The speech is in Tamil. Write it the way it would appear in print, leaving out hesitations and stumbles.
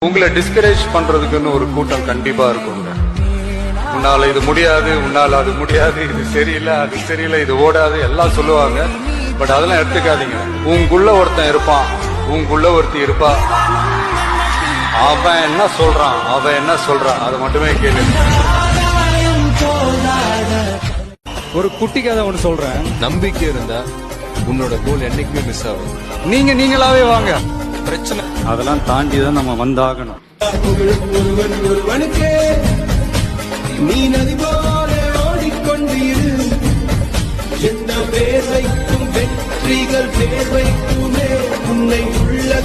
உங்களை டிஸ்கரேஜ் பண்றதுக்குன்னு ஒரு கூட்டம் கண்டிப்பா இருக்குங்க. உன்னால இது முடியாது, உன்னால அது முடியாது, இது சரியில்லை, அது சரியில்லை, இது ஓடாது எல்லாம் சொல்லுவாங்க. பட் அதெல்லாம் எடுத்துக்காதீங்க. உங்களுக்குள்ள ஒருத்தன் இருப்பான், உங்களுக்குள்ள ஒருத்தி இருப்பா. அவன் என்ன சொல்றான், அவன் என்ன சொல்றான், அதை மட்டுமே கேளு. ஒரு குட்டி கதை ஒன்று சொல்றேன். நம்பிக்கை இருந்தா உன்னோட கோல் என்னைக்குமே மிஸ் ஆகும். நீங்களாவே வாங்க. பிரச்சனை அதெல்லாம் தாண்டி தான் நம்ம வந்தாகணும். நீ நதி போல ஓடிக்கொண்டிரு, எந்த பேர் வைக்கும் வெற்றிகள் பேர் வைக்குமே உன்னை உள்ள